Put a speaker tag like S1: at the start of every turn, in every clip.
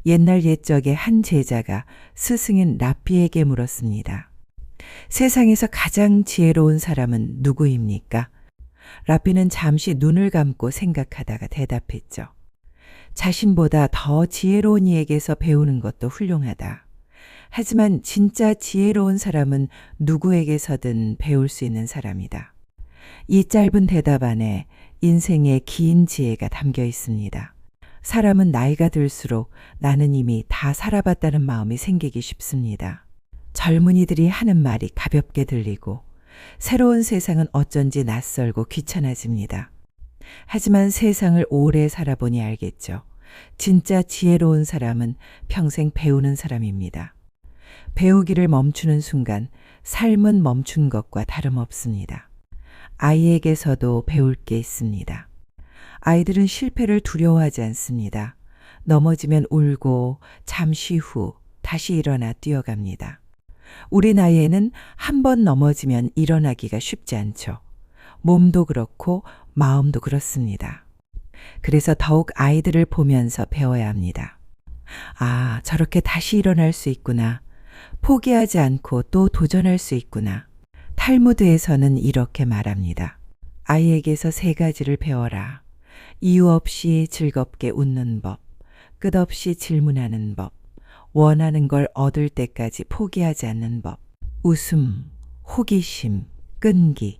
S1: 옛날 옛적에 한 제자가 스승인 랍비에게 물었습니다. 세상에서 가장 지혜로운 사람은 누구입니까? 랍비는 잠시 눈을 감고 생각하다가 대답했죠. 자신보다 더 지혜로운 이에게서 배우는 것도 훌륭하다. 하지만 진짜 지혜로운 사람은 누구에게서든 배울 수 있는 사람이다. 이 짧은 대답 안에 인생의 긴 지혜가 담겨 있습니다. 사람은 나이가 들수록 나는 이미 다 살아봤다는 마음이 생기기 쉽습니다. 젊은이들이 하는 말이 가볍게 들리고 새로운 세상은 어쩐지 낯설고 귀찮아집니다. 하지만 세상을 오래 살아보니 알겠죠. 진짜 지혜로운 사람은 평생 배우는 사람입니다. 배우기를 멈추는 순간 삶은 멈춘 것과 다름없습니다. 아이에게서도 배울 게 있습니다. 아이들은 실패를 두려워하지 않습니다. 넘어지면 울고 잠시 후 다시 일어나 뛰어갑니다. 우리 나이에는 한 번 넘어지면 일어나기가 쉽지 않죠. 몸도 그렇고 마음도 그렇습니다. 그래서 더욱 아이들을 보면서 배워야 합니다. 아, 저렇게 다시 일어날 수 있구나. 포기하지 않고 또 도전할 수 있구나. 탈무드에서는 이렇게 말합니다. 아이에게서 3가지를 배워라. 이유 없이 즐겁게 웃는 법, 끝없이 질문하는 법, 원하는 걸 얻을 때까지 포기하지 않는 법, 웃음, 호기심, 끈기.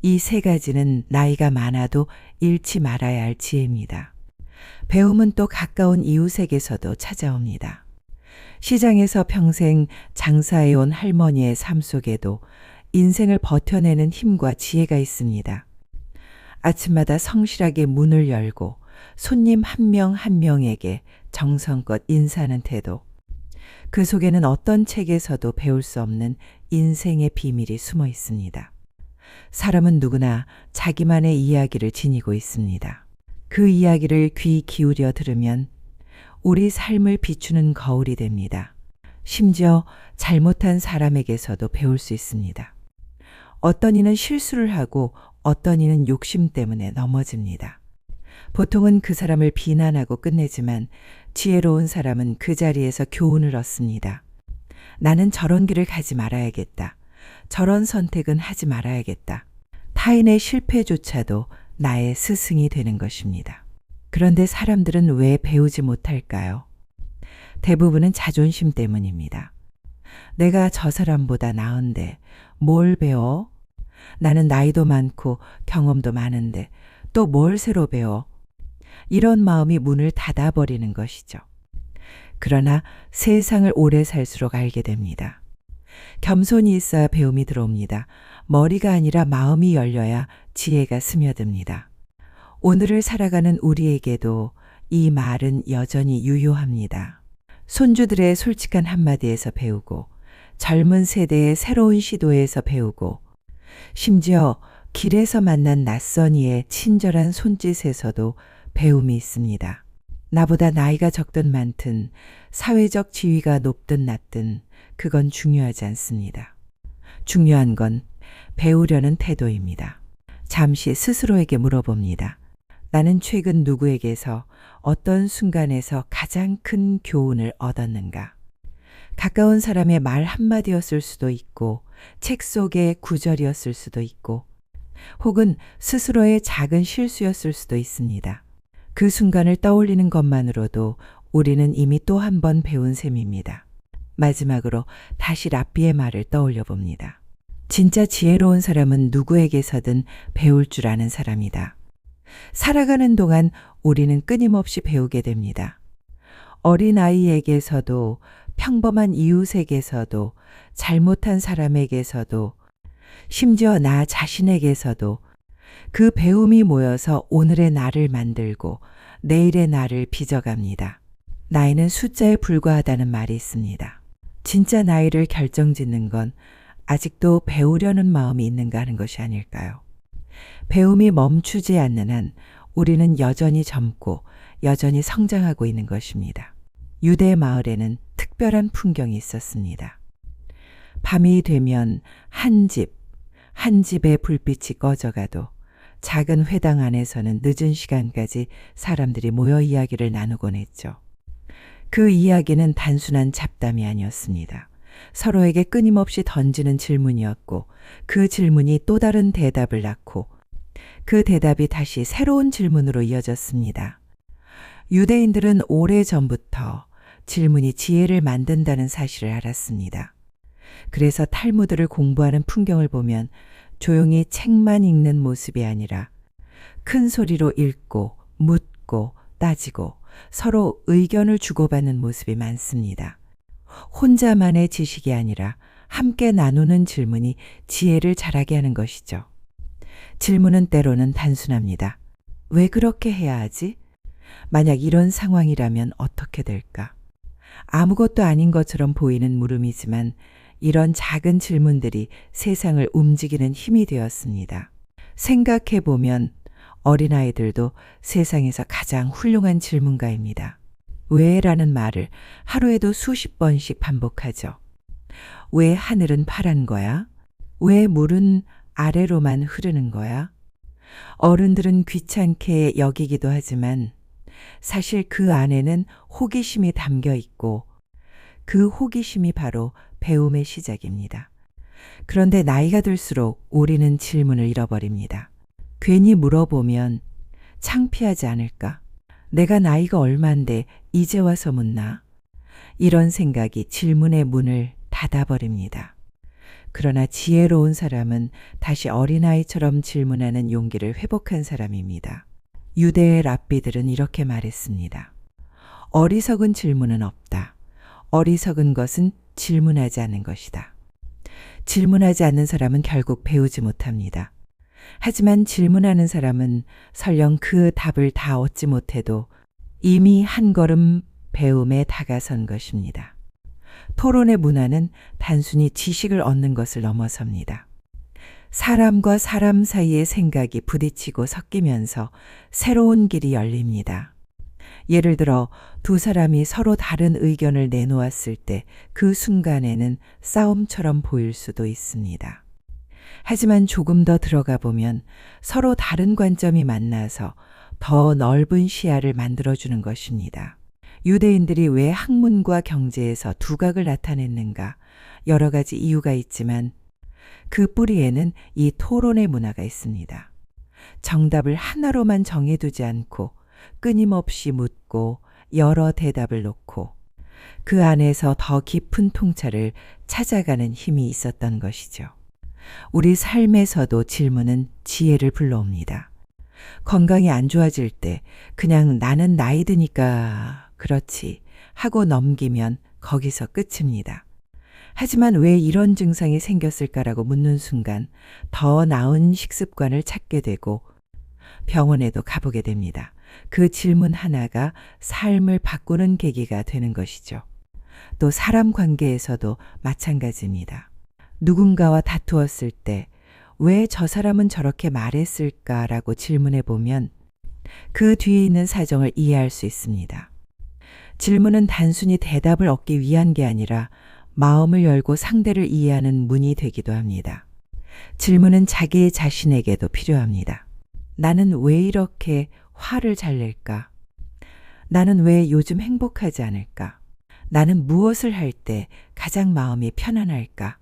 S1: 이 3가지는 나이가 많아도 잃지 말아야 할 지혜입니다. 배움은 또 가까운 이웃에게서도 찾아옵니다. 시장에서 평생 장사해온 할머니의 삶 속에도 인생을 버텨내는 힘과 지혜가 있습니다. 아침마다 성실하게 문을 열고 손님 한 명 한 명에게 정성껏 인사하는 태도. 그 속에는 어떤 책에서도 배울 수 없는 인생의 비밀이 숨어 있습니다. 사람은 누구나 자기만의 이야기를 지니고 있습니다. 그 이야기를 귀 기울여 들으면 우리 삶을 비추는 거울이 됩니다. 심지어 잘못한 사람에게서도 배울 수 있습니다. 어떤 이는 실수를 하고 어떤 이는 욕심 때문에 넘어집니다. 보통은 그 사람을 비난하고 끝내지만 지혜로운 사람은 그 자리에서 교훈을 얻습니다. 나는 저런 길을 가지 말아야겠다. 저런 선택은 하지 말아야겠다. 타인의 실패조차도 나의 스승이 되는 것입니다. 그런데 사람들은 왜 배우지 못할까요? 대부분은 자존심 때문입니다. 내가 저 사람보다 나은데 뭘 배워? 나는 나이도 많고 경험도 많은데 또 뭘 새로 배워? 이런 마음이 문을 닫아버리는 것이죠. 그러나 세상을 오래 살수록 알게 됩니다. 겸손이 있어야 배움이 들어옵니다. 머리가 아니라 마음이 열려야 지혜가 스며듭니다. 오늘을 살아가는 우리에게도 이 말은 여전히 유효합니다. 손주들의 솔직한 한마디에서 배우고 젊은 세대의 새로운 시도에서 배우고 심지어 길에서 만난 낯선 이의 친절한 손짓에서도 배움이 있습니다. 나보다 나이가 적든 많든 사회적 지위가 높든 낮든 그건 중요하지 않습니다. 중요한 건 배우려는 태도입니다. 잠시 스스로에게 물어봅니다. 나는 최근 누구에게서 어떤 순간에서 가장 큰 교훈을 얻었는가? 가까운 사람의 말 한마디였을 수도 있고 책 속의 구절이었을 수도 있고 혹은 스스로의 작은 실수였을 수도 있습니다. 그 순간을 떠올리는 것만으로도 우리는 이미 또 한 번 배운 셈입니다. 마지막으로 다시 랍비의 말을 떠올려 봅니다. 진짜 지혜로운 사람은 누구에게서든 배울 줄 아는 사람이다. 살아가는 동안 우리는 끊임없이 배우게 됩니다. 어린아이에게서도 평범한 이웃에게서도 잘못한 사람에게서도 심지어 나 자신에게서도 그 배움이 모여서 오늘의 나를 만들고 내일의 나를 빚어갑니다. 나이는 숫자에 불과하다는 말이 있습니다. 진짜 나이를 결정짓는 건 아직도 배우려는 마음이 있는가 하는 것이 아닐까요? 배움이 멈추지 않는 한 우리는 여전히 젊고 여전히 성장하고 있는 것입니다. 유대 마을에는 특별한 풍경이 있었습니다. 밤이 되면 한 집의 불빛이 꺼져가도 작은 회당 안에서는 늦은 시간까지 사람들이 모여 이야기를 나누곤 했죠. 그 이야기는 단순한 잡담이 아니었습니다. 서로에게 끊임없이 던지는 질문이었고 그 질문이 또 다른 대답을 낳고 그 대답이 다시 새로운 질문으로 이어졌습니다. 유대인들은 오래전부터 질문이 지혜를 만든다는 사실을 알았습니다. 그래서 탈무드를 공부하는 풍경을 보면 조용히 책만 읽는 모습이 아니라 큰 소리로 읽고 묻고 따지고 서로 의견을 주고받는 모습이 많습니다. 혼자만의 지식이 아니라 함께 나누는 질문이 지혜를 자라게 하는 것이죠. 질문은 때로는 단순합니다. 왜 그렇게 해야 하지? 만약 이런 상황이라면 어떻게 될까? 아무것도 아닌 것처럼 보이는 물음이지만 이런 작은 질문들이 세상을 움직이는 힘이 되었습니다. 생각해 보면 어린아이들도 세상에서 가장 훌륭한 질문가입니다. 왜라는 말을 하루에도 수십 번씩 반복하죠. 왜 하늘은 파란 거야? 왜 물은 아래로만 흐르는 거야? 어른들은 귀찮게 여기기도 하지만 사실 그 안에는 호기심이 담겨 있고 그 호기심이 바로 배움의 시작입니다. 그런데 나이가 들수록 우리는 질문을 잃어버립니다. 괜히 물어보면 창피하지 않을까? 내가 나이가 얼만데 이제 와서 묻나? 이런 생각이 질문의 문을 닫아버립니다. 그러나 지혜로운 사람은 다시 어린아이처럼 질문하는 용기를 회복한 사람입니다. 유대의 랍비들은 이렇게 말했습니다. 어리석은 질문은 없다. 어리석은 것은 질문하지 않는 것이다. 질문하지 않는 사람은 결국 배우지 못합니다. 하지만 질문하는 사람은 설령 그 답을 다 얻지 못해도 이미 한 걸음 배움에 다가선 것입니다. 토론의 문화는 단순히 지식을 얻는 것을 넘어섭니다. 사람과 사람 사이의 생각이 부딪히고 섞이면서 새로운 길이 열립니다. 예를 들어 두 사람이 서로 다른 의견을 내놓았을 때 그 순간에는 싸움처럼 보일 수도 있습니다. 하지만 조금 더 들어가 보면 서로 다른 관점이 만나서 더 넓은 시야를 만들어주는 것입니다. 유대인들이 왜 학문과 경제에서 두각을 나타냈는가? 여러 가지 이유가 있지만 그 뿌리에는 이 토론의 문화가 있습니다. 정답을 하나로만 정해두지 않고 끊임없이 묻고 여러 대답을 놓고 그 안에서 더 깊은 통찰을 찾아가는 힘이 있었던 것이죠. 우리 삶에서도 질문은 지혜를 불러옵니다. 건강이 안 좋아질 때 그냥 나는 나이 드니까 그렇지 하고 넘기면 거기서 끝입니다. 하지만 왜 이런 증상이 생겼을까라고 묻는 순간 더 나은 식습관을 찾게 되고 병원에도 가보게 됩니다. 그 질문 하나가 삶을 바꾸는 계기가 되는 것이죠. 또 사람 관계에서도 마찬가지입니다. 누군가와 다투었을 때 왜 저 사람은 저렇게 말했을까라고 질문해 보면 그 뒤에 있는 사정을 이해할 수 있습니다. 질문은 단순히 대답을 얻기 위한 게 아니라 마음을 열고 상대를 이해하는 문이 되기도 합니다. 질문은 자기 자신에게도 필요합니다. 나는 왜 이렇게 화를 잘 낼까? 나는 왜 요즘 행복하지 않을까? 나는 무엇을 할 때 가장 마음이 편안할까?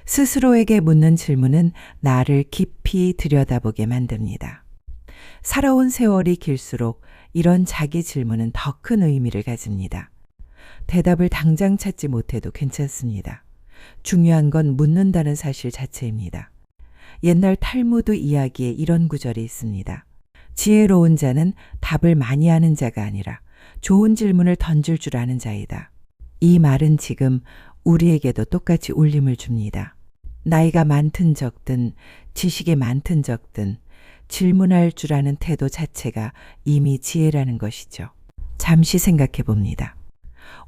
S1: 스스로에게 묻는 질문은 나를 깊이 들여다보게 만듭니다. 살아온 세월이 길수록 이런 자기 질문은 더 큰 의미를 가집니다. 대답을 당장 찾지 못해도 괜찮습니다. 중요한 건 묻는다는 사실 자체입니다. 옛날 탈무드 이야기에 이런 구절이 있습니다. 지혜로운 자는 답을 많이 아는 자가 아니라 좋은 질문을 던질 줄 아는 자이다. 이 말은 지금 우리에게도 똑같이 울림을 줍니다. 나이가 많든 적든 지식이 많든 적든 질문할 줄 아는 태도 자체가 이미 지혜라는 것이죠. 잠시 생각해 봅니다.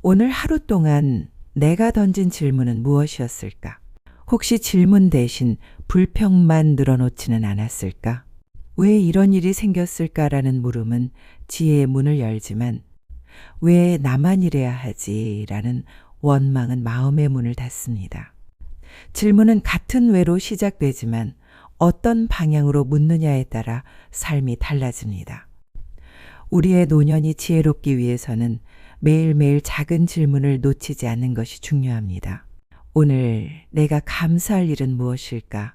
S1: 오늘 하루 동안 내가 던진 질문은 무엇이었을까? 혹시 질문 대신 불평만 늘어놓지는 않았을까? 왜 이런 일이 생겼을까라는 물음은 지혜의 문을 열지만 왜 나만 이래야 하지? 라는 원망은 마음의 문을 닫습니다. 질문은 같은 왜로 시작되지만 어떤 방향으로 묻느냐에 따라 삶이 달라집니다. 우리의 노년이 지혜롭기 위해서는 매일매일 작은 질문을 놓치지 않는 것이 중요합니다. 오늘 내가 감사할 일은 무엇일까?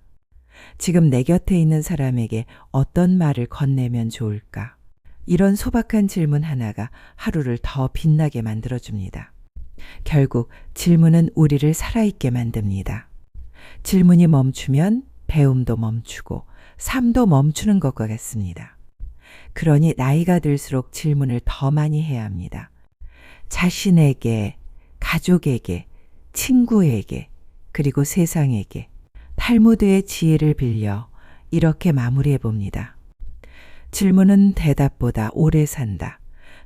S1: 지금 내 곁에 있는 사람에게 어떤 말을 건네면 좋을까? 이런 소박한 질문 하나가 하루를 더 빛나게 만들어줍니다. 결국 질문은 우리를 살아있게 만듭니다. 질문이 멈추면 배움도 멈추고 삶도 멈추는 것과 같습니다. 그러니 나이가 들수록 질문을 더 많이 해야 합니다. 자신에게, 가족에게, 친구에게, 그리고 세상에게 탈무드의 지혜를 빌려 이렇게 마무리해 봅니다. 질문은 대답보다 오래 산다.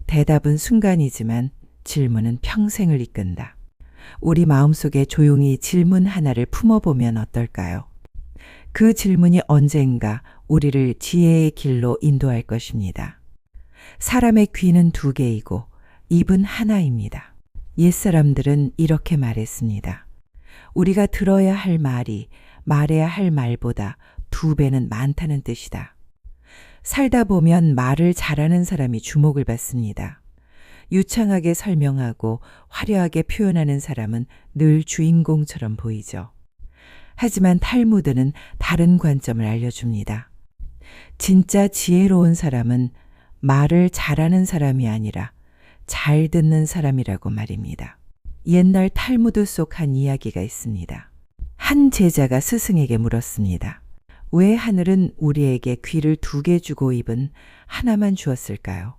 S1: 대답은 순간이지만 질문은 평생을 이끈다. 우리 마음속에 조용히 질문 하나를 품어보면 어떨까요? 그 질문이 언젠가 우리를 지혜의 길로 인도할 것입니다. 사람의 귀는 두 개이고 입은 하나입니다. 옛사람들은 이렇게 말했습니다. 우리가 들어야 할 말이 말해야 할 말보다 2배는 많다는 뜻이다. 살다 보면 말을 잘하는 사람이 주목을 받습니다. 유창하게 설명하고 화려하게 표현하는 사람은 늘 주인공처럼 보이죠. 하지만 탈무드는 다른 관점을 알려줍니다. 진짜 지혜로운 사람은 말을 잘하는 사람이 아니라 잘 듣는 사람이라고 말입니다. 옛날 탈무드 속 한 이야기가 있습니다. 한 제자가 스승에게 물었습니다. 왜 하늘은 우리에게 귀를 2개 주고 입은 하나만 주었을까요?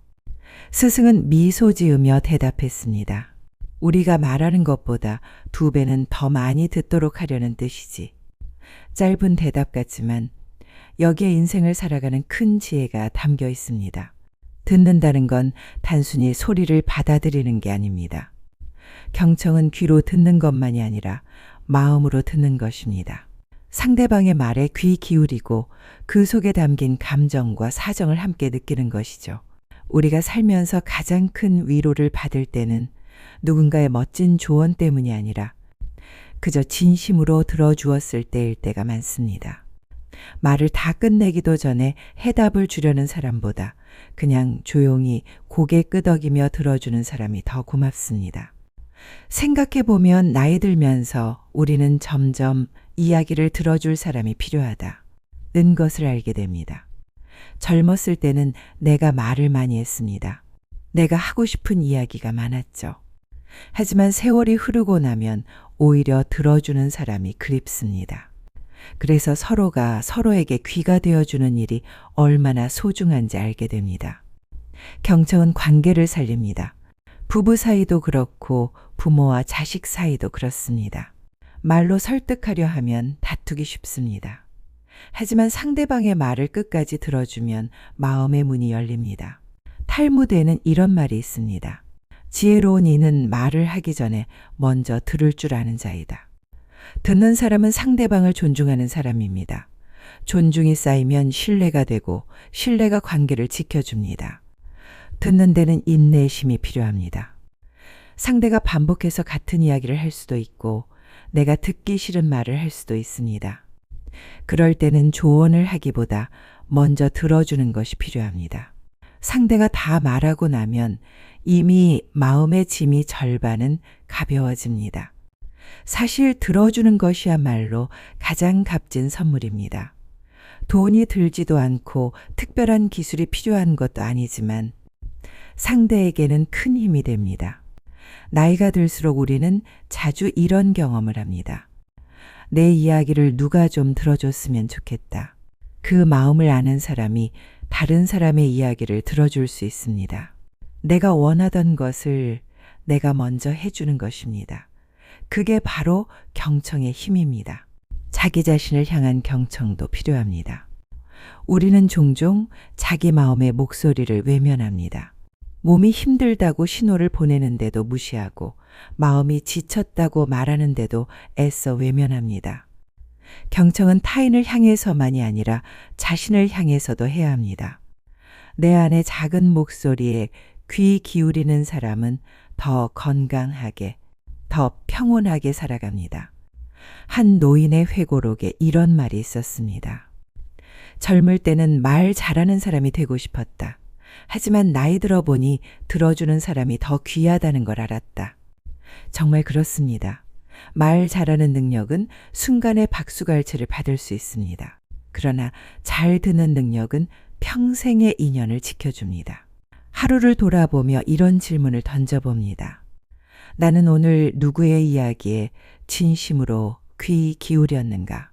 S1: 스승은 미소 지으며 대답했습니다. 우리가 말하는 것보다 2배는 더 많이 듣도록 하려는 뜻이지. 짧은 대답 같지만 여기에 인생을 살아가는 큰 지혜가 담겨 있습니다. 듣는다는 건 단순히 소리를 받아들이는 게 아닙니다. 경청은 귀로 듣는 것만이 아니라 마음으로 듣는 것입니다. 상대방의 말에 귀 기울이고 그 속에 담긴 감정과 사정을 함께 느끼는 것이죠. 우리가 살면서 가장 큰 위로를 받을 때는 누군가의 멋진 조언 때문이 아니라 그저 진심으로 들어주었을 때일 때가 많습니다. 말을 다 끝내기도 전에 해답을 주려는 사람보다 그냥 조용히 고개 끄덕이며 들어주는 사람이 더 고맙습니다. 생각해보면 나이 들면서 우리는 점점 이야기를 들어줄 사람이 필요하다는 것을 알게 됩니다. 젊었을 때는 내가 말을 많이 했습니다. 내가 하고 싶은 이야기가 많았죠. 하지만 세월이 흐르고 나면 오히려 들어주는 사람이 그립습니다. 그래서 서로가 서로에게 귀가 되어주는 일이 얼마나 소중한지 알게 됩니다. 경청은 관계를 살립니다. 부부 사이도 그렇고 부모와 자식 사이도 그렇습니다. 말로 설득하려 하면 다투기 쉽습니다. 하지만 상대방의 말을 끝까지 들어주면 마음의 문이 열립니다. 탈무드에는 이런 말이 있습니다. 지혜로운 이는 말을 하기 전에 먼저 들을 줄 아는 자이다. 듣는 사람은 상대방을 존중하는 사람입니다. 존중이 쌓이면 신뢰가 되고 신뢰가 관계를 지켜줍니다. 듣는 데는 인내심이 필요합니다. 상대가 반복해서 같은 이야기를 할 수도 있고 내가 듣기 싫은 말을 할 수도 있습니다. 그럴 때는 조언을 하기보다 먼저 들어주는 것이 필요합니다. 상대가 다 말하고 나면 이미 마음의 짐이 절반은 가벼워집니다. 사실 들어주는 것이야말로 가장 값진 선물입니다. 돈이 들지도 않고 특별한 기술이 필요한 것도 아니지만 상대에게는 큰 힘이 됩니다. 나이가 들수록 우리는 자주 이런 경험을 합니다. 내 이야기를 누가 좀 들어줬으면 좋겠다. 그 마음을 아는 사람이 다른 사람의 이야기를 들어줄 수 있습니다. 내가 원하던 것을 내가 먼저 해주는 것입니다. 그게 바로 경청의 힘입니다. 자기 자신을 향한 경청도 필요합니다. 우리는 종종 자기 마음의 목소리를 외면합니다. 몸이 힘들다고 신호를 보내는데도 무시하고 마음이 지쳤다고 말하는데도 애써 외면합니다. 경청은 타인을 향해서만이 아니라 자신을 향해서도 해야 합니다. 내 안의 작은 목소리에 귀 기울이는 사람은 더 건강하게, 더 평온하게 살아갑니다. 한 노인의 회고록에 이런 말이 있었습니다. 젊을 때는 말 잘하는 사람이 되고 싶었다. 하지만 나이 들어 보니 들어주는 사람이 더 귀하다는 걸 알았다. 정말 그렇습니다. 말 잘하는 능력은 순간의 박수갈채를 받을 수 있습니다. 그러나 잘 듣는 능력은 평생의 인연을 지켜줍니다. 하루를 돌아보며 이런 질문을 던져봅니다. 나는 오늘 누구의 이야기에 진심으로 귀 기울였는가?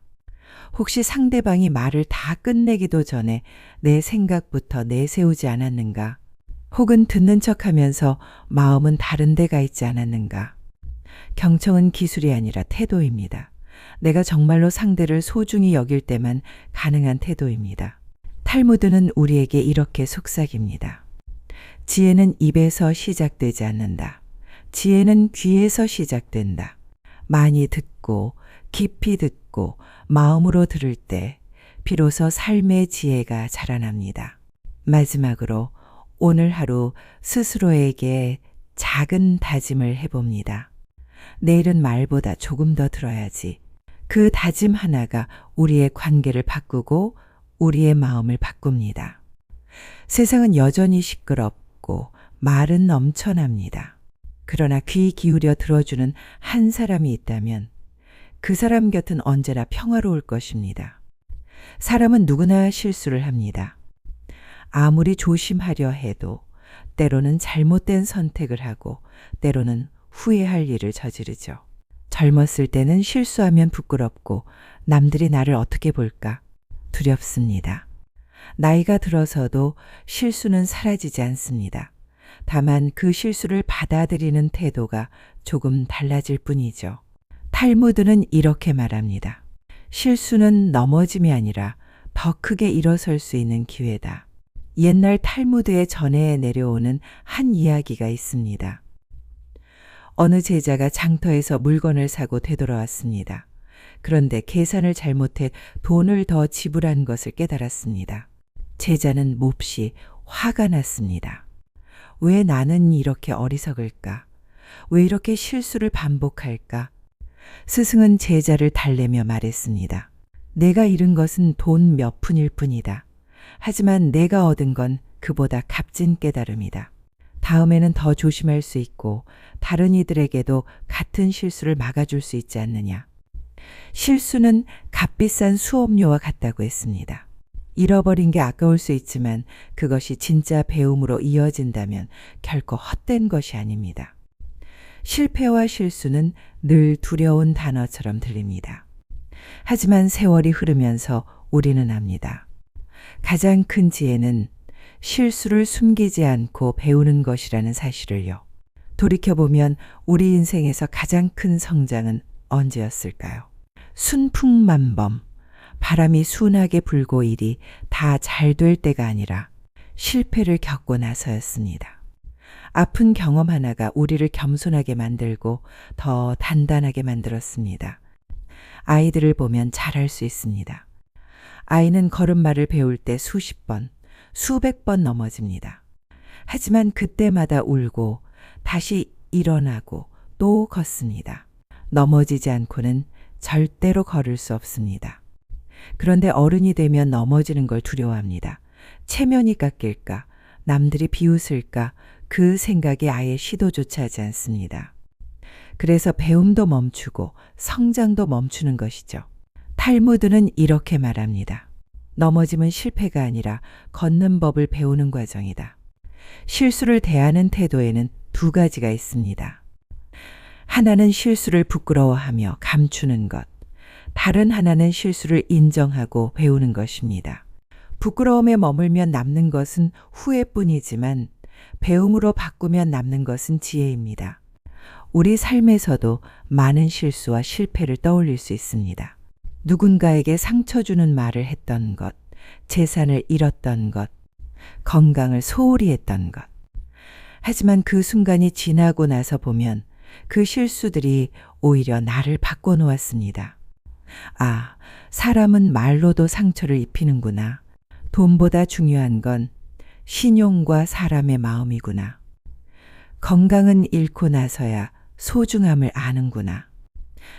S1: 혹시 상대방이 말을 다 끝내기도 전에 내 생각부터 내세우지 않았는가? 혹은 듣는 척하면서 마음은 다른 데가 있지 않았는가? 경청은 기술이 아니라 태도입니다. 내가 정말로 상대를 소중히 여길 때만 가능한 태도입니다. 탈무드는 우리에게 이렇게 속삭입니다. 지혜는 입에서 시작되지 않는다. 지혜는 귀에서 시작된다. 많이 듣고 깊이 듣고 마음으로 들을 때 비로소 삶의 지혜가 자라납니다. 마지막으로 오늘 하루 스스로에게 작은 다짐을 해봅니다. 내일은 말보다 조금 더 들어야지. 그 다짐 하나가 우리의 관계를 바꾸고 우리의 마음을 바꿉니다. 세상은 여전히 시끄럽고 말은 넘쳐납니다. 그러나 귀 기울여 들어주는 한 사람이 있다면 그 사람 곁은 언제나 평화로울 것입니다. 사람은 누구나 실수를 합니다. 아무리 조심하려 해도 때로는 잘못된 선택을 하고 때로는 후회할 일을 저지르죠. 젊었을 때는 실수하면 부끄럽고 남들이 나를 어떻게 볼까 두렵습니다. 나이가 들어서도 실수는 사라지지 않습니다. 다만 그 실수를 받아들이는 태도가 조금 달라질 뿐이죠. 탈무드는 이렇게 말합니다. 실수는 넘어짐이 아니라 더 크게 일어설 수 있는 기회다. 옛날 탈무드의 전해에 내려오는 한 이야기가 있습니다. 어느 제자가 장터에서 물건을 사고 되돌아왔습니다. 그런데 계산을 잘못해 돈을 더 지불한 것을 깨달았습니다. 제자는 몹시 화가 났습니다. 왜 나는 이렇게 어리석을까? 왜 이렇게 실수를 반복할까? 스승은 제자를 달래며 말했습니다. 내가 잃은 것은 돈 몇 푼일 뿐이다. 하지만 내가 얻은 건 그보다 값진 깨달음이다. 다음에는 더 조심할 수 있고 다른 이들에게도 같은 실수를 막아줄 수 있지 않느냐. 실수는 값비싼 수업료와 같다고 했습니다. 잃어버린 게 아까울 수 있지만 그것이 진짜 배움으로 이어진다면 결코 헛된 것이 아닙니다. 실패와 실수는 늘 두려운 단어처럼 들립니다. 하지만 세월이 흐르면서 우리는 압니다. 가장 큰 지혜는 실수를 숨기지 않고 배우는 것이라는 사실을요. 돌이켜보면 우리 인생에서 가장 큰 성장은 언제였을까요? 순풍만범, 바람이 순하게 불고 일이 다 잘 될 때가 아니라 실패를 겪고 나서였습니다. 아픈 경험 하나가 우리를 겸손하게 만들고 더 단단하게 만들었습니다. 아이들을 보면 잘할 수 있습니다. 아이는 걸음마를 배울 때 수십 번, 수백 번 넘어집니다. 하지만 그때마다 울고 다시 일어나고 또 걷습니다. 넘어지지 않고는 절대로 걸을 수 없습니다. 그런데 어른이 되면 넘어지는 걸 두려워합니다. 체면이 깎일까, 남들이 비웃을까 그 생각에 아예 시도조차 하지 않습니다. 그래서 배움도 멈추고 성장도 멈추는 것이죠. 탈무드는 이렇게 말합니다. 넘어짐은 실패가 아니라 걷는 법을 배우는 과정이다. 실수를 대하는 태도에는 두 가지가 있습니다. 하나는 실수를 부끄러워하며 감추는 것, 다른 하나는 실수를 인정하고 배우는 것입니다. 부끄러움에 머물면 남는 것은 후회뿐이지만 배움으로 바꾸면 남는 것은 지혜입니다. 우리 삶에서도 많은 실수와 실패를 떠올릴 수 있습니다. 누군가에게 상처 주는 말을 했던 것, 재산을 잃었던 것, 건강을 소홀히 했던 것. 하지만 그 순간이 지나고 나서 보면 그 실수들이 오히려 나를 바꿔놓았습니다. 아, 사람은 말로도 상처를 입히는구나. 돈보다 중요한 건 신용과 사람의 마음이구나. 건강은 잃고 나서야 소중함을 아는구나.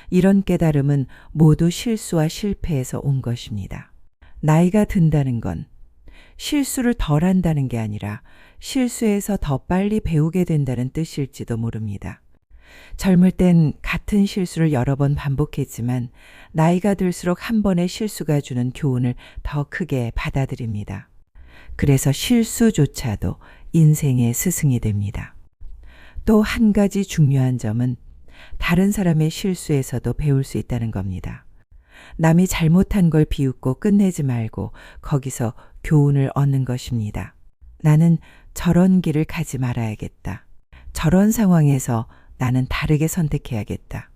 S1: 이런 깨달음은 모두 실수와 실패에서 온 것입니다. 나이가 든다는 건 실수를 덜 한다는 게 아니라 실수에서 더 빨리 배우게 된다는 뜻일지도 모릅니다. 젊을 땐 같은 실수를 여러 번 반복했지만 나이가 들수록 한 번의 실수가 주는 교훈을 더 크게 받아들입니다. 그래서 실수조차도 인생의 스승이 됩니다. 또 한 가지 중요한 점은 다른 사람의 실수에서도 배울 수 있다는 겁니다. 남이 잘못한 걸 비웃고 끝내지 말고 거기서 교훈을 얻는 것입니다. 나는 저런 길을 가지 말아야겠다. 저런 상황에서 나는 다르게 선택해야겠다.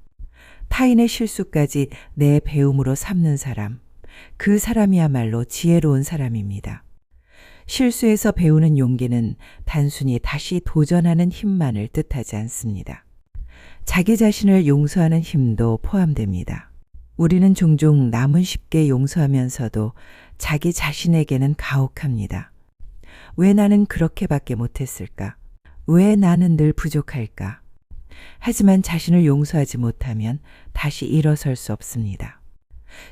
S1: 타인의 실수까지 내 배움으로 삼는 사람, 그 사람이야말로 지혜로운 사람입니다. 실수에서 배우는 용기는 단순히 다시 도전하는 힘만을 뜻하지 않습니다. 자기 자신을 용서하는 힘도 포함됩니다. 우리는 종종 남은 쉽게 용서하면서도 자기 자신에게는 가혹합니다. 왜 나는 그렇게밖에 못했을까? 왜 나는 늘 부족할까? 하지만 자신을 용서하지 못하면 다시 일어설 수 없습니다.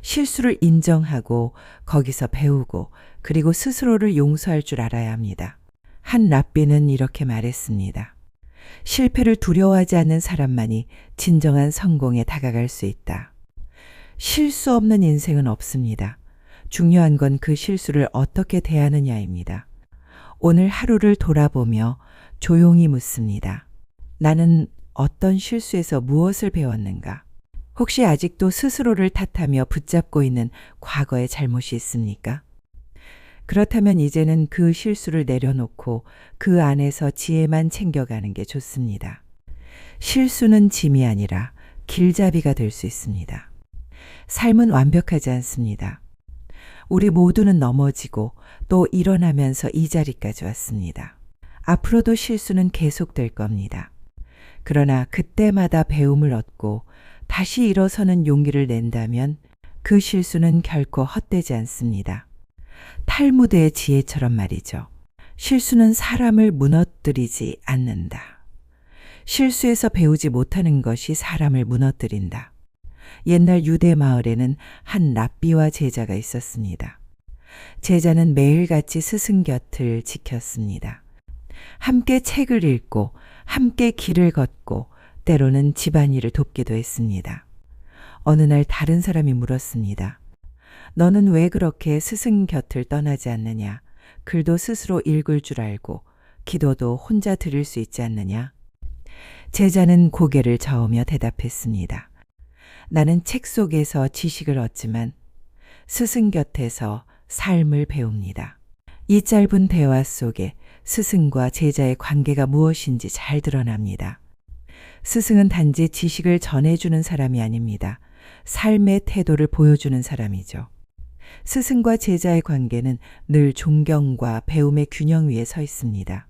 S1: 실수를 인정하고 거기서 배우고 그리고 스스로를 용서할 줄 알아야 합니다. 한 랍비는 이렇게 말했습니다. 실패를 두려워하지 않는 사람만이 진정한 성공에 다가갈 수 있다. 실수 없는 인생은 없습니다. 중요한 건 그 실수를 어떻게 대하느냐입니다. 오늘 하루를 돌아보며 조용히 묻습니다. 나는 어떤 실수에서 무엇을 배웠는가? 혹시 아직도 스스로를 탓하며 붙잡고 있는 과거의 잘못이 있습니까? 그렇다면 이제는 그 실수를 내려놓고 그 안에서 지혜만 챙겨가는 게 좋습니다. 실수는 짐이 아니라 길잡이가 될 수 있습니다. 삶은 완벽하지 않습니다. 우리 모두는 넘어지고 또 일어나면서 이 자리까지 왔습니다. 앞으로도 실수는 계속될 겁니다. 그러나 그때마다 배움을 얻고 다시 일어서는 용기를 낸다면 그 실수는 결코 헛되지 않습니다. 탈무드의 지혜처럼 말이죠. 실수는 사람을 무너뜨리지 않는다. 실수에서 배우지 못하는 것이 사람을 무너뜨린다. 옛날 유대 마을에는 한 랍비와 제자가 있었습니다. 제자는 매일같이 스승 곁을 지켰습니다. 함께 책을 읽고 함께 길을 걷고 때로는 집안일을 돕기도 했습니다. 어느 날 다른 사람이 물었습니다. 너는 왜 그렇게 스승 곁을 떠나지 않느냐? 글도 스스로 읽을 줄 알고 기도도 혼자 드릴 수 있지 않느냐? 제자는 고개를 저으며 대답했습니다. 나는 책 속에서 지식을 얻지만 스승 곁에서 삶을 배웁니다. 이 짧은 대화 속에 스승과 제자의 관계가 무엇인지 잘 드러납니다. 스승은 단지 지식을 전해주는 사람이 아닙니다. 삶의 태도를 보여주는 사람이죠. 스승과 제자의 관계는 늘 존경과 배움의 균형 위에 서 있습니다.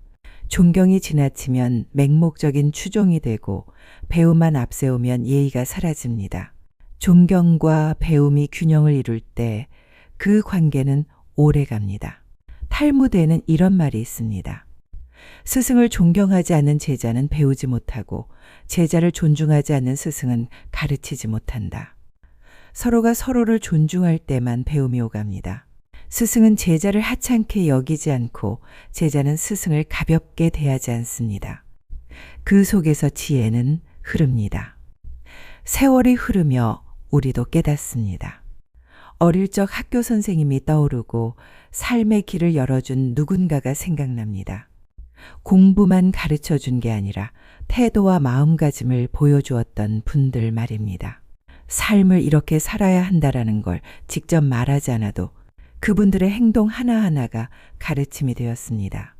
S1: 존경이 지나치면 맹목적인 추종이 되고 배움만 앞세우면 예의가 사라집니다. 존경과 배움이 균형을 이룰 때 그 관계는 오래 갑니다. 탈무드에는 이런 말이 있습니다. 스승을 존경하지 않는 제자는 배우지 못하고 제자를 존중하지 않는 스승은 가르치지 못한다. 서로가 서로를 존중할 때만 배움이 오갑니다. 스승은 제자를 하찮게 여기지 않고 제자는 스승을 가볍게 대하지 않습니다. 그 속에서 지혜는 흐릅니다. 세월이 흐르며 우리도 깨닫습니다. 어릴 적 학교 선생님이 떠오르고 삶의 길을 열어준 누군가가 생각납니다. 공부만 가르쳐 준 게 아니라 태도와 마음가짐을 보여주었던 분들 말입니다. 삶을 이렇게 살아야 한다라는 걸 직접 말하지 않아도 그분들의 행동 하나하나가 가르침이 되었습니다.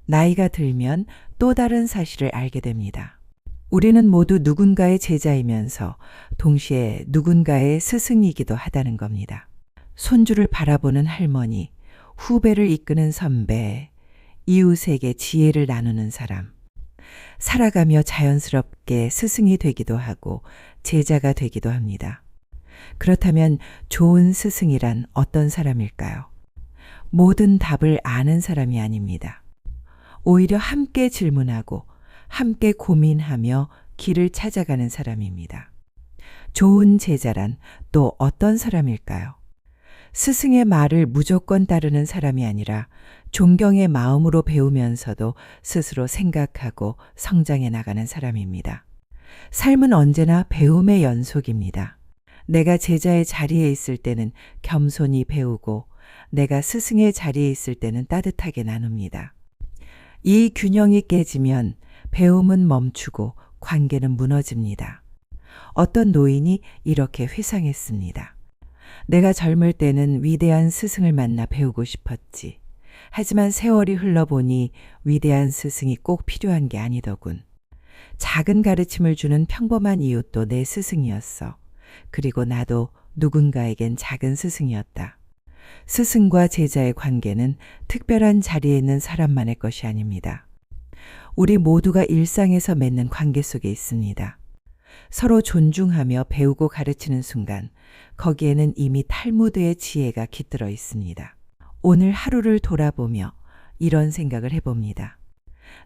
S1: 나이가 들면 또 다른 사실을 알게 됩니다. 우리는 모두 누군가의 제자이면서 동시에 누군가의 스승이기도 하다는 겁니다. 손주를 바라보는 할머니, 후배를 이끄는 선배, 이웃에게 지혜를 나누는 사람, 살아가며 자연스럽게 스승이 되기도 하고 제자가 되기도 합니다. 그렇다면 좋은 스승이란 어떤 사람일까요? 모든 답을 아는 사람이 아닙니다. 오히려 함께 질문하고 함께 고민하며 길을 찾아가는 사람입니다. 좋은 제자란 또 어떤 사람일까요? 스승의 말을 무조건 따르는 사람이 아니라 존경의 마음으로 배우면서도 스스로 생각하고 성장해 나가는 사람입니다. 삶은 언제나 배움의 연속입니다. 내가 제자의 자리에 있을 때는 겸손히 배우고 내가 스승의 자리에 있을 때는 따뜻하게 나눕니다. 이 균형이 깨지면 배움은 멈추고 관계는 무너집니다. 어떤 노인이 이렇게 회상했습니다. 내가 젊을 때는 위대한 스승을 만나 배우고 싶었지. 하지만 세월이 흘러보니 위대한 스승이 꼭 필요한 게 아니더군. 작은 가르침을 주는 평범한 이웃도 내 스승이었어. 그리고 나도 누군가에겐 작은 스승이었다. 스승과 제자의 관계는 특별한 자리에 있는 사람만의 것이 아닙니다. 우리 모두가 일상에서 맺는 관계 속에 있습니다. 서로 존중하며 배우고 가르치는 순간 거기에는 이미 탈무드의 지혜가 깃들어 있습니다. 오늘 하루를 돌아보며 이런 생각을 해봅니다.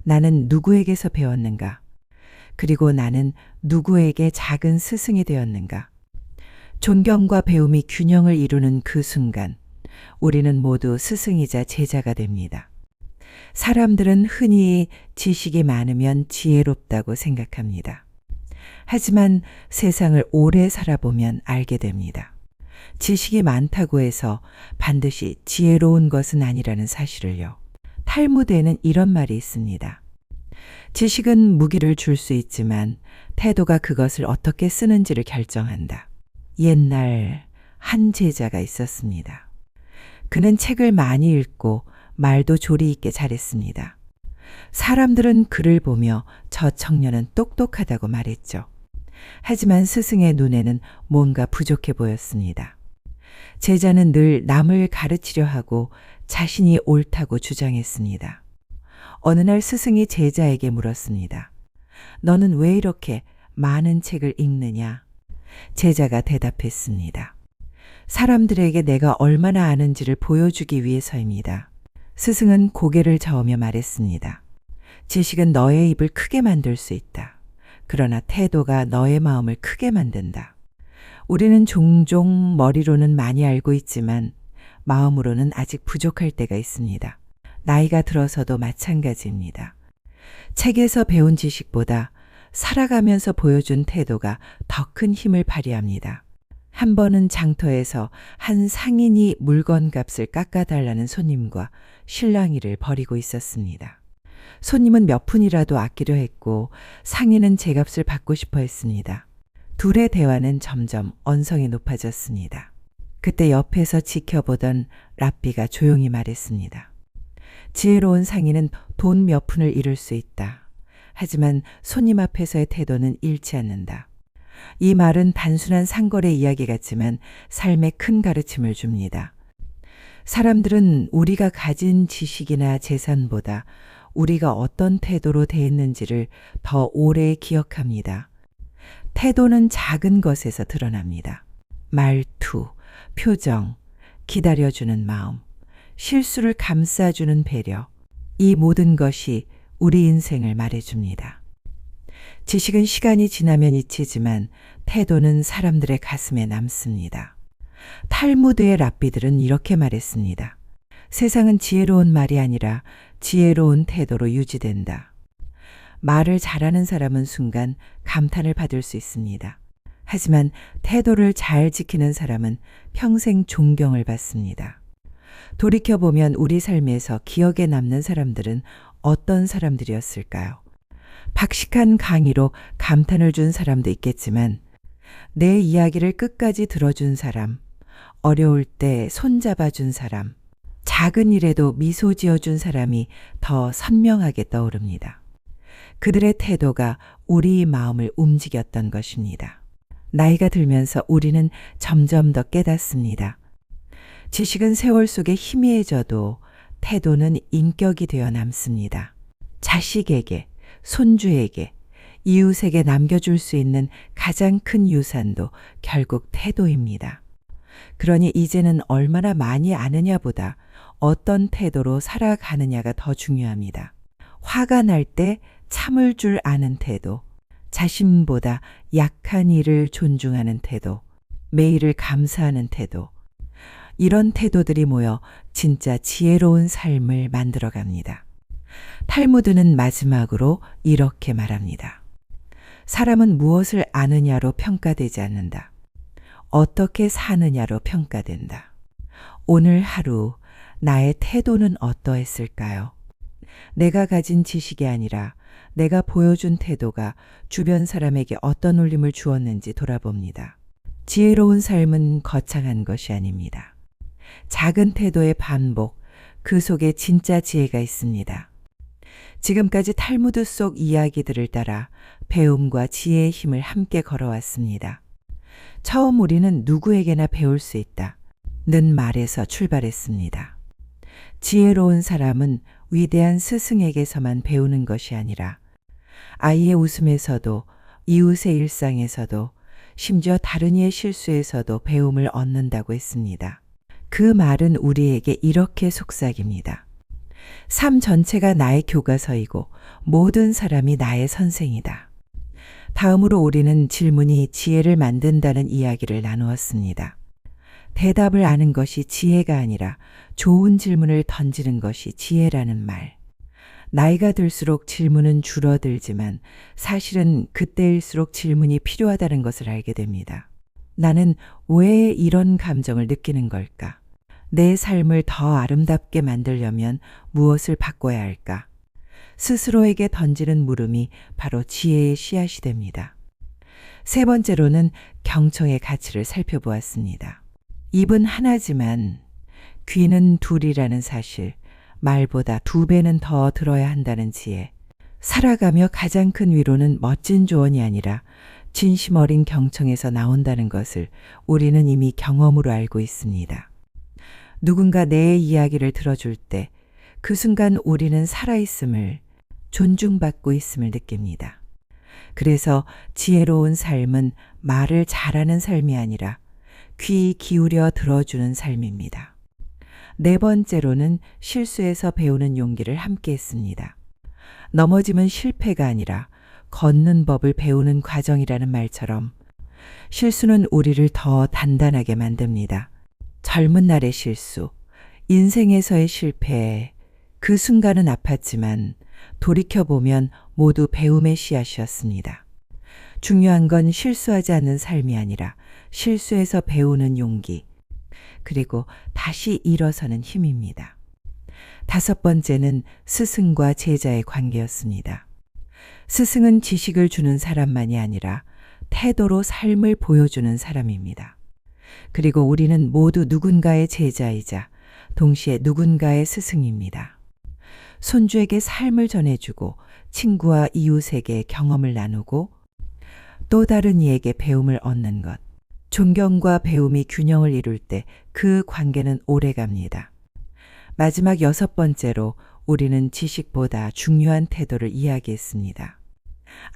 S1: 나는 누구에게서 배웠는가? 그리고 나는 누구에게 작은 스승이 되었는가? 존경과 배움이 균형을 이루는 그 순간 우리는 모두 스승이자 제자가 됩니다. 사람들은 흔히 지식이 많으면 지혜롭다고 생각합니다. 하지만 세상을 오래 살아보면 알게 됩니다. 지식이 많다고 해서 반드시 지혜로운 것은 아니라는 사실을요. 탈무드에는 이런 말이 있습니다. 지식은 무기를 줄 수 있지만 태도가 그것을 어떻게 쓰는지를 결정한다. 옛날 한 제자가 있었습니다. 그는 책을 많이 읽고 말도 조리 있게 잘했습니다. 사람들은 그를 보며 저 청년은 똑똑하다고 말했죠. 하지만 스승의 눈에는 뭔가 부족해 보였습니다. 제자는 늘 남을 가르치려 하고 자신이 옳다고 주장했습니다. 어느 날 스승이 제자에게 물었습니다. 너는 왜 이렇게 많은 책을 읽느냐? 제자가 대답했습니다. 사람들에게 내가 얼마나 아는지를 보여주기 위해서입니다. 스승은 고개를 저으며 말했습니다. 지식은 너의 입을 크게 만들 수 있다. 그러나 태도가 너의 마음을 크게 만든다. 우리는 종종 머리로는 많이 알고 있지만 마음으로는 아직 부족할 때가 있습니다. 나이가 들어서도 마찬가지입니다. 책에서 배운 지식보다 살아가면서 보여준 태도가 더 큰 힘을 발휘합니다. 한 번은 장터에서 한 상인이 물건값을 깎아달라는 손님과 실랑이를 벌이고 있었습니다. 손님은 몇 푼이라도 아끼려 했고 상인은 제값을 받고 싶어 했습니다. 둘의 대화는 점점 언성이 높아졌습니다. 그때 옆에서 지켜보던 랍비가 조용히 말했습니다. 지혜로운 상인은 돈 몇 푼을 잃을 수 있다. 하지만 손님 앞에서의 태도는 잃지 않는다. 이 말은 단순한 상거래 이야기 같지만 삶에 큰 가르침을 줍니다. 사람들은 우리가 가진 지식이나 재산보다 우리가 어떤 태도로 대했는지를 더 오래 기억합니다. 태도는 작은 것에서 드러납니다. 말투, 표정, 기다려주는 마음, 실수를 감싸주는 배려, 이 모든 것이 우리 인생을 말해줍니다. 지식은 시간이 지나면 잊히지만 태도는 사람들의 가슴에 남습니다. 탈무드의 랍비들은 이렇게 말했습니다. 세상은 지혜로운 말이 아니라 지혜로운 태도로 유지된다. 말을 잘하는 사람은 순간 감탄을 받을 수 있습니다. 하지만 태도를 잘 지키는 사람은 평생 존경을 받습니다. 돌이켜보면 우리 삶에서 기억에 남는 사람들은 어떤 사람들이었을까요? 박식한 강의로 감탄을 준 사람도 있겠지만 내 이야기를 끝까지 들어준 사람, 어려울 때 손잡아준 사람, 작은 일에도 미소 지어준 사람이 더 선명하게 떠오릅니다. 그들의 태도가 우리 마음을 움직였던 것입니다. 나이가 들면서 우리는 점점 더 깨닫습니다. 지식은 세월 속에 희미해져도 태도는 인격이 되어 남습니다. 자식에게, 손주에게, 이웃에게 남겨줄 수 있는 가장 큰 유산도 결국 태도입니다. 그러니 이제는 얼마나 많이 아느냐보다 어떤 태도로 살아가느냐가 더 중요합니다. 화가 날 때 참을 줄 아는 태도, 자신보다 약한 이를 존중하는 태도, 매일을 감사하는 태도, 이런 태도들이 모여 진짜 지혜로운 삶을 만들어 갑니다. 탈무드는 마지막으로 이렇게 말합니다. 사람은 무엇을 아느냐로 평가되지 않는다. 어떻게 사느냐로 평가된다. 오늘 하루 나의 태도는 어떠했을까요? 내가 가진 지식이 아니라 내가 보여준 태도가 주변 사람에게 어떤 울림을 주었는지 돌아봅니다. 지혜로운 삶은 거창한 것이 아닙니다. 작은 태도의 반복, 그 속에 진짜 지혜가 있습니다. 지금까지 탈무드 속 이야기들을 따라 배움과 지혜의 힘을 함께 걸어왔습니다. 처음 우리는 누구에게나 배울 수 있다 는 말에서 출발했습니다. 지혜로운 사람은 위대한 스승에게서만 배우는 것이 아니라 아이의 웃음에서도 이웃의 일상에서도 심지어 다른 이의 실수에서도 배움을 얻는다고 했습니다. 그 말은 우리에게 이렇게 속삭입니다. 삶 전체가 나의 교과서이고 모든 사람이 나의 선생이다. 다음으로 우리는 질문이 지혜를 만든다는 이야기를 나누었습니다. 대답을 아는 것이 지혜가 아니라 좋은 질문을 던지는 것이 지혜라는 말. 나이가 들수록 질문은 줄어들지만 사실은 그때일수록 질문이 필요하다는 것을 알게 됩니다. 나는 왜 이런 감정을 느끼는 걸까? 내 삶을 더 아름답게 만들려면 무엇을 바꿔야 할까? 스스로에게 던지는 물음이 바로 지혜의 씨앗이 됩니다. 세 번째로는 경청의 가치를 살펴보았습니다. 입은 하나지만 귀는 둘이라는 사실, 말보다 2배는 더 들어야 한다는 지혜. 살아가며 가장 큰 위로는 멋진 조언이 아니라 진심 어린 경청에서 나온다는 것을 우리는 이미 경험으로 알고 있습니다. 누군가 내 이야기를 들어줄 때 그 순간 우리는 살아있음을, 존중받고 있음을 느낍니다. 그래서 지혜로운 삶은 말을 잘하는 삶이 아니라 귀 기울여 들어주는 삶입니다. 네 번째로는 실수에서 배우는 용기를 함께 했습니다. 넘어짐은 실패가 아니라 걷는 법을 배우는 과정이라는 말처럼 실수는 우리를 더 단단하게 만듭니다. 젊은 날의 실수, 인생에서의 실패, 그 순간은 아팠지만 돌이켜보면 모두 배움의 씨앗이었습니다. 중요한 건 실수하지 않는 삶이 아니라 실수에서 배우는 용기, 그리고 다시 일어서는 힘입니다. 다섯 번째는 스승과 제자의 관계였습니다. 스승은 지식을 주는 사람만이 아니라 태도로 삶을 보여주는 사람입니다. 그리고 우리는 모두 누군가의 제자이자 동시에 누군가의 스승입니다. 손주에게 삶을 전해주고 친구와 이웃에게 경험을 나누고 또 다른 이에게 배움을 얻는 것. 존경과 배움이 균형을 이룰 때 그 관계는 오래갑니다. 마지막 6번째로 우리는 지식보다 중요한 태도를 이야기했습니다.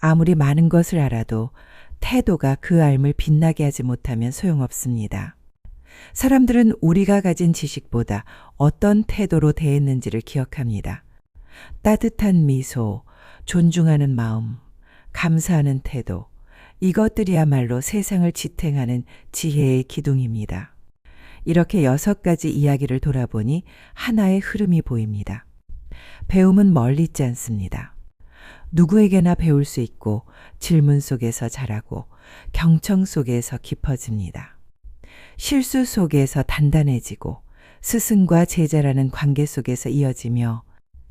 S1: 아무리 많은 것을 알아도 태도가 그 삶을 빛나게 하지 못하면 소용없습니다. 사람들은 우리가 가진 지식보다 어떤 태도로 대했는지를 기억합니다. 따뜻한 미소, 존중하는 마음, 감사하는 태도, 이것들이야말로 세상을 지탱하는 지혜의 기둥입니다. 이렇게 6가지 이야기를 돌아보니 하나의 흐름이 보입니다. 배움은 멀리 있지 않습니다. 누구에게나 배울 수 있고 질문 속에서 자라고 경청 속에서 깊어집니다. 실수 속에서 단단해지고 스승과 제자라는 관계 속에서 이어지며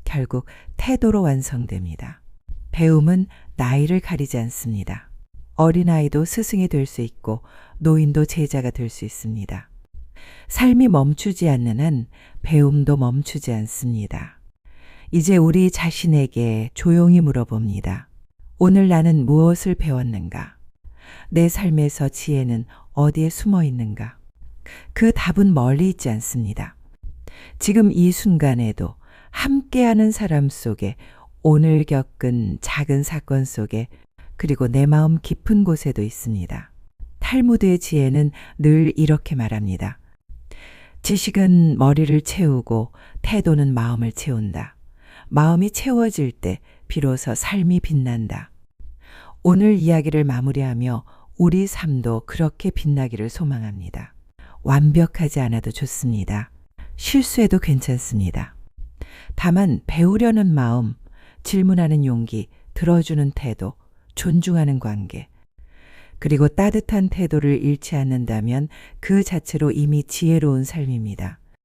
S1: 결국 태도로 완성됩니다. 배움은 나이를 가리지 않습니다. 어린아이도 스승이 될 수 있고 노인도 제자가 될 수 있습니다. 삶이 멈추지 않는 한 배움도 멈추지 않습니다. 이제 우리 자신에게 조용히 물어봅니다. 오늘 나는 무엇을 배웠는가? 내 삶에서 지혜는 어디에 숨어 있는가? 그 답은 멀리 있지 않습니다. 지금 이 순간에도 함께하는 사람 속에, 오늘 겪은 작은 사건 속에, 그리고 내 마음 깊은 곳에도 있습니다. 탈무드의 지혜는 늘 이렇게 말합니다. 지식은 머리를 채우고 태도는 마음을 채운다. 마음이 채워질 때 비로소 삶이 빛난다. 오늘 이야기를 마무리하며 우리 삶도 그렇게 빛나기를 소망합니다. 완벽하지 않아도 좋습니다. 실수해도 괜찮습니다. 다만 배우려는 마음, 질문하는 용기, 들어주는 태도, 존중하는 관계, 그리고 따뜻한 태도를 잃지 않는다면 그 자체로 이미 지혜로운 삶입니다.